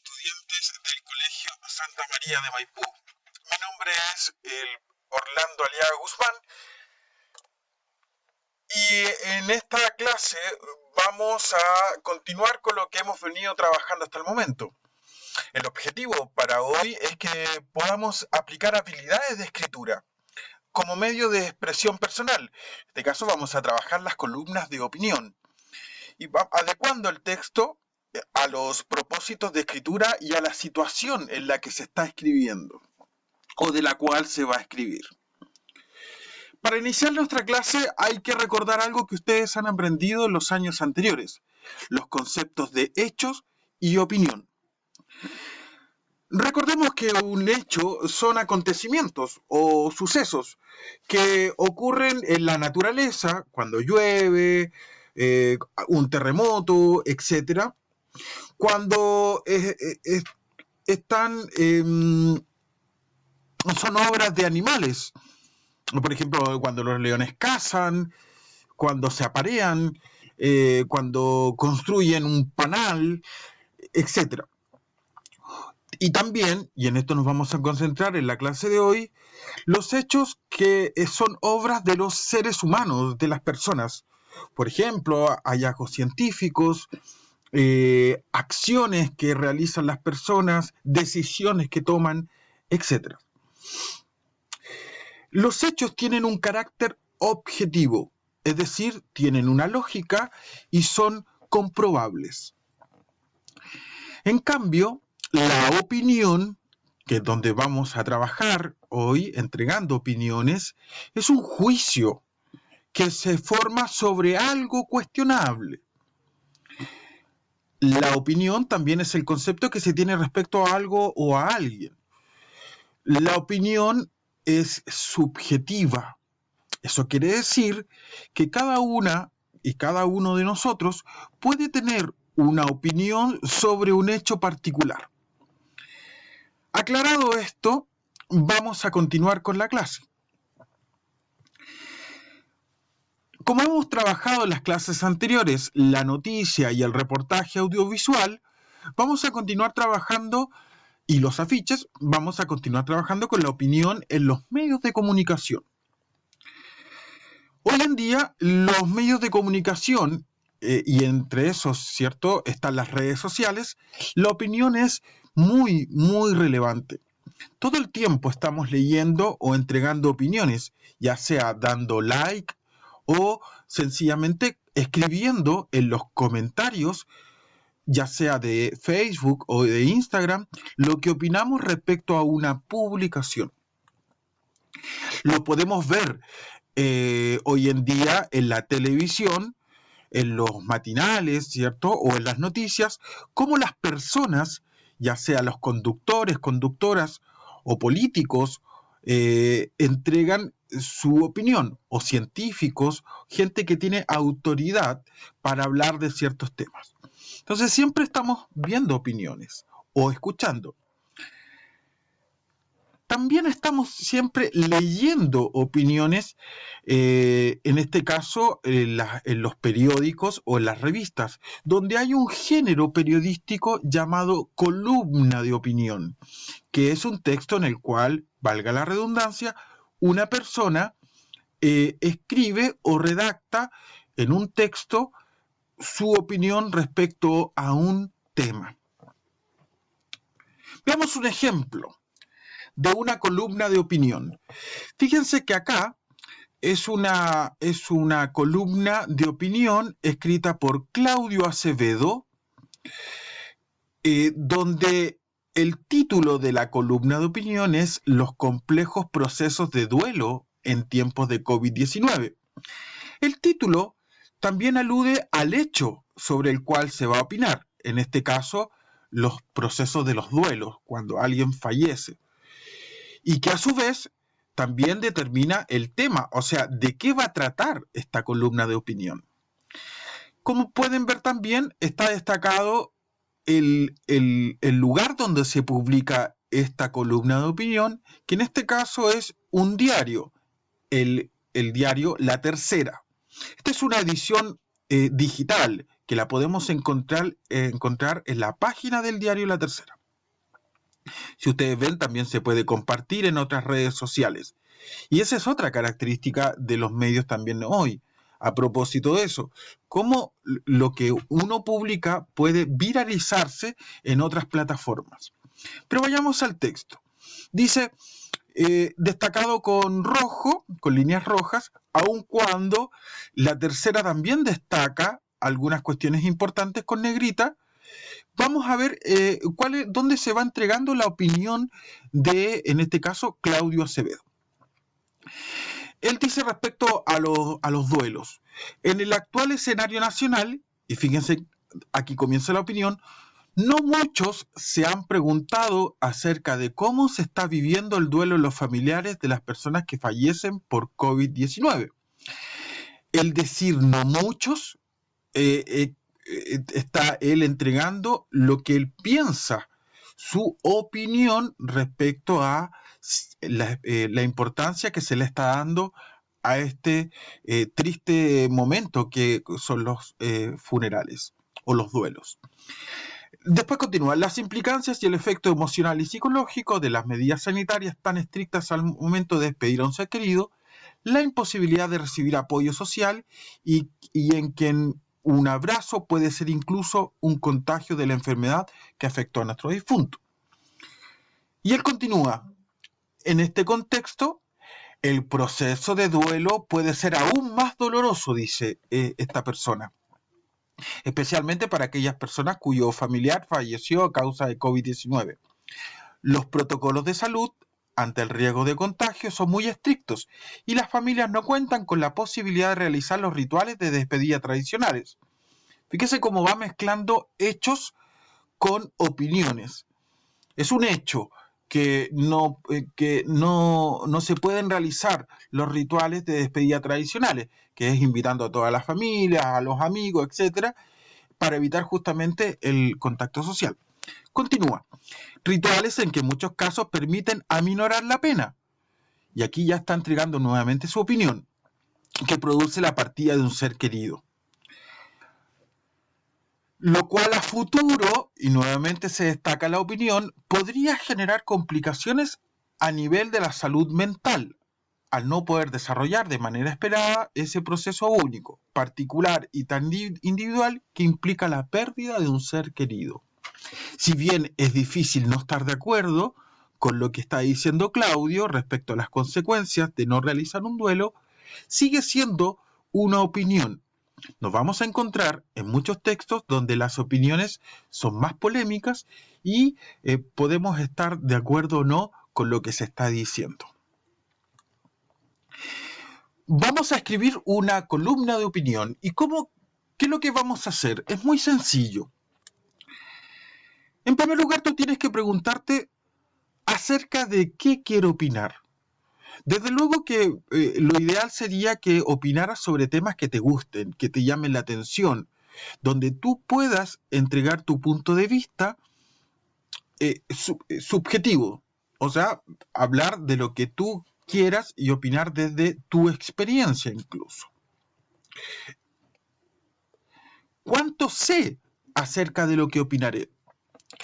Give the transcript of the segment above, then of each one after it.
estudiantes del Colegio Santa María de Maipú. Mi nombre es Orlando Aliaga Guzmán y en esta clase vamos a continuar con lo que hemos venido trabajando hasta el momento. El objetivo para hoy es que podamos aplicar habilidades de escritura como medio de expresión personal. En este caso vamos a trabajar las columnas de opinión y adecuando el texto a los propósitos de escritura y a la situación en la que se está escribiendo o de la cual se va a escribir. Para iniciar nuestra clase hay que recordar algo que ustedes han aprendido en los años anteriores, los conceptos de hechos y opinión. Recordemos que un hecho son acontecimientos o sucesos que ocurren en la naturaleza, cuando llueve, un terremoto, etc. Cuando son obras de animales. Por ejemplo, cuando los leones cazan, cuando se aparean, cuando construyen un panal, etc. Y también, y en esto nos vamos a concentrar en la clase de hoy, los hechos que son obras de los seres humanos, de las personas. Por ejemplo, hallazgos científicos, acciones que realizan las personas, decisiones que toman, etc. Los hechos tienen un carácter objetivo, es decir, tienen una lógica y son comprobables. En cambio, la opinión, que es donde vamos a trabajar hoy entregando opiniones, es un juicio que se forma sobre algo cuestionable. La opinión también es el concepto que se tiene respecto a algo o a alguien. La opinión es subjetiva. Eso quiere decir que cada una y cada uno de nosotros puede tener una opinión sobre un hecho particular. Aclarado esto, vamos a continuar con la clase. Como hemos trabajado en las clases anteriores, la noticia y el reportaje audiovisual, vamos a continuar trabajando, y los afiches, vamos a continuar trabajando con la opinión en los medios de comunicación. Hoy en día, los medios de comunicación, y entre esos, ¿cierto?, están las redes sociales, la opinión es muy, muy relevante. Todo el tiempo estamos leyendo o entregando opiniones, ya sea dando like o sencillamente escribiendo en los comentarios, ya sea de Facebook o de Instagram, lo que opinamos respecto a una publicación. Lo podemos ver hoy en día en la televisión, en los matinales, ¿cierto? O en las noticias, cómo las personas, ya sea los conductores, conductoras o políticos, entregan su opinión, o científicos, gente que tiene autoridad para hablar de ciertos temas. Entonces siempre estamos viendo opiniones o escuchando. También estamos siempre leyendo opiniones, en este caso en los periódicos o en las revistas, donde hay un género periodístico llamado columna de opinión, que es un texto en el cual, valga la redundancia, una persona escribe o redacta en un texto su opinión respecto a un tema. Veamos un ejemplo de una columna de opinión. Fíjense que acá es una columna de opinión escrita por Claudio Acevedo, donde el título de la columna de opinión es Los complejos procesos de duelo en tiempos de COVID-19. El título también alude al hecho sobre el cual se va a opinar, en este caso, los procesos de los duelos, cuando alguien fallece. Y que a su vez también determina el tema, o sea, de qué va a tratar esta columna de opinión. Como pueden ver también, está destacado el lugar donde se publica esta columna de opinión, que en este caso es un diario, el diario La Tercera. Esta es una edición digital que la podemos encontrar en la página del diario La Tercera. Si ustedes ven, también se puede compartir en otras redes sociales. Y esa es otra característica de los medios también hoy. A propósito de eso, cómo lo que uno publica puede viralizarse en otras plataformas. Pero vayamos al texto. Dice, destacado con rojo, con líneas rojas, aun cuando La Tercera también destaca algunas cuestiones importantes con negrita. Vamos a ver dónde se va entregando la opinión de, en este caso, Claudio Acevedo. Él dice respecto a los duelos. En el actual escenario nacional, y fíjense, aquí comienza la opinión, no muchos se han preguntado acerca de cómo se está viviendo el duelo en los familiares de las personas que fallecen por COVID-19. El decir no muchos, está él entregando lo que él piensa, su opinión respecto a la importancia que se le está dando a este triste momento que son los funerales o los duelos. Después continúa, las implicancias y el efecto emocional y psicológico de las medidas sanitarias tan estrictas al momento de despedir a un ser querido, la imposibilidad de recibir apoyo social y en que un abrazo puede ser incluso un contagio de la enfermedad que afectó a nuestro difunto. Y él continúa, en este contexto, el proceso de duelo puede ser aún más doloroso, dice esta persona, especialmente para aquellas personas cuyo familiar falleció a causa de COVID-19. Los protocolos de salud ante el riesgo de contagio son muy estrictos y las familias no cuentan con la posibilidad de realizar los rituales de despedida tradicionales. Fíjese cómo va mezclando hechos con opiniones. Es un hecho que no se pueden realizar los rituales de despedida tradicionales, que es invitando a toda la familia, a los amigos, etcétera, para evitar justamente el contacto social. Continúa. Rituales en que en muchos casos permiten aminorar la pena. Y aquí ya está entregando nuevamente su opinión, que produce la partida de un ser querido. Lo cual a futuro, y nuevamente se destaca la opinión, podría generar complicaciones a nivel de la salud mental, al no poder desarrollar de manera esperada ese proceso único, particular y tan individual que implica la pérdida de un ser querido. Si bien es difícil no estar de acuerdo con lo que está diciendo Claudio respecto a las consecuencias de no realizar un duelo, sigue siendo una opinión. Nos vamos a encontrar en muchos textos donde las opiniones son más polémicas y podemos estar de acuerdo o no con lo que se está diciendo. Vamos a escribir una columna de opinión. ¿Y qué es lo que vamos a hacer? Es muy sencillo. En primer lugar, tú tienes que preguntarte acerca de qué quiero opinar. Desde luego que lo ideal sería que opinaras sobre temas que te gusten, que te llamen la atención, donde tú puedas entregar tu punto de vista subjetivo, o sea, hablar de lo que tú quieras y opinar desde tu experiencia incluso. ¿Cuánto sé acerca de lo que opinaré?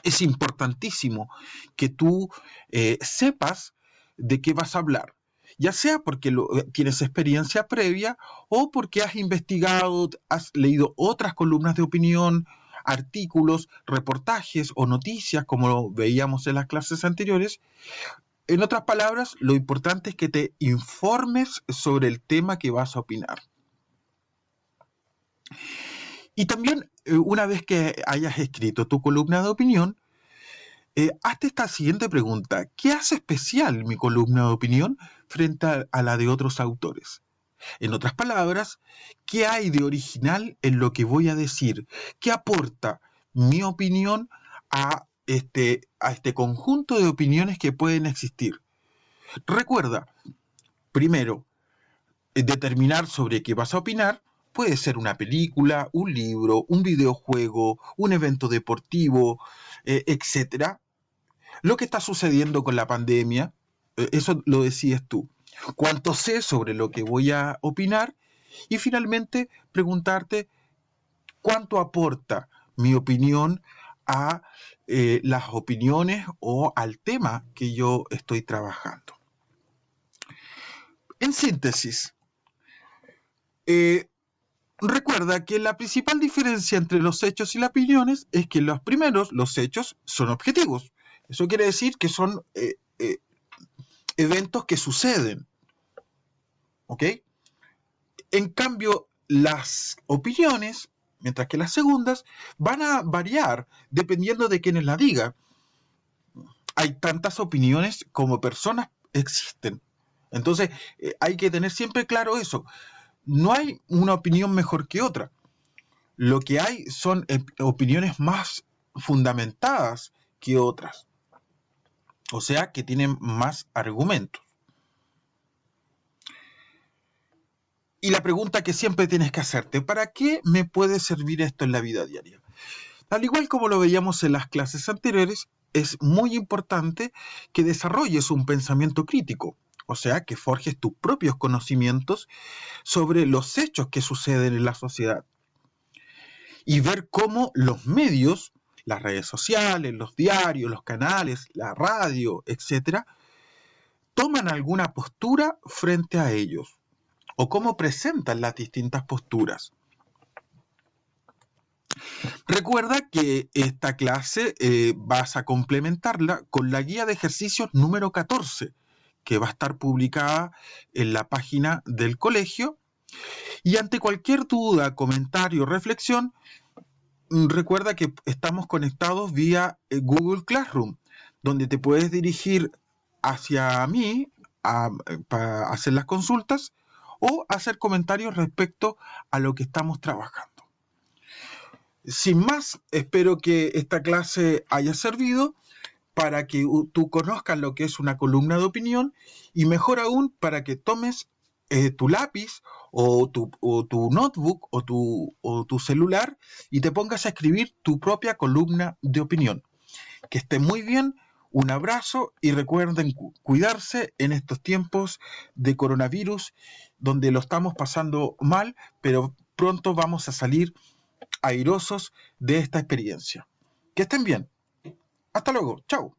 Es importantísimo que tú sepas de qué vas a hablar, ya sea porque tienes experiencia previa o porque has investigado, has leído otras columnas de opinión, artículos, reportajes o noticias, como lo veíamos en las clases anteriores. En otras palabras, lo importante es que te informes sobre el tema que vas a opinar. Y también, una vez que hayas escrito tu columna de opinión, hazte esta siguiente pregunta. ¿Qué hace especial mi columna de opinión frente a la de otros autores? En otras palabras, ¿qué hay de original en lo que voy a decir? ¿Qué aporta mi opinión a este conjunto de opiniones que pueden existir? Recuerda, primero, determinar sobre qué vas a opinar. Puede ser una película, un libro, un videojuego, un evento deportivo, etc. Lo que está sucediendo con la pandemia, eso lo decides tú. ¿Cuánto sé sobre lo que voy a opinar? Y finalmente preguntarte cuánto aporta mi opinión a las opiniones o al tema que yo estoy trabajando. En síntesis, recuerda que la principal diferencia entre los hechos y las opiniones es que los hechos, son objetivos. Eso quiere decir que son eventos que suceden. ¿Ok? En cambio, las opiniones, mientras que las segundas, van a variar dependiendo de quienes la digan. Hay tantas opiniones como personas existen. Entonces, hay que tener siempre claro eso. No hay una opinión mejor que otra. Lo que hay son opiniones más fundamentadas que otras. O sea, que tienen más argumentos. Y la pregunta que siempre tienes que hacerte, ¿para qué me puede servir esto en la vida diaria? Al igual como lo veíamos en las clases anteriores, es muy importante que desarrolles un pensamiento crítico, o sea, que forjes tus propios conocimientos sobre los hechos que suceden en la sociedad y ver cómo los medios, las redes sociales, los diarios, los canales, la radio, etcétera, toman alguna postura frente a ellos o cómo presentan las distintas posturas. Recuerda que esta clase vas a complementarla con la guía de ejercicios número 14, que va a estar publicada en la página del colegio. Y ante cualquier duda, comentario o reflexión, recuerda que estamos conectados vía Google Classroom, donde te puedes dirigir hacia mí para hacer las consultas o hacer comentarios respecto a lo que estamos trabajando. Sin más, espero que esta clase haya servido para que tú conozcas lo que es una columna de opinión y mejor aún para que tomes tu lápiz o tu notebook o tu celular y te pongas a escribir tu propia columna de opinión. Que esté muy bien, un abrazo y recuerden cuidarse en estos tiempos de coronavirus donde lo estamos pasando mal, pero pronto vamos a salir airosos de esta experiencia. Que estén bien. Hasta luego. Chao.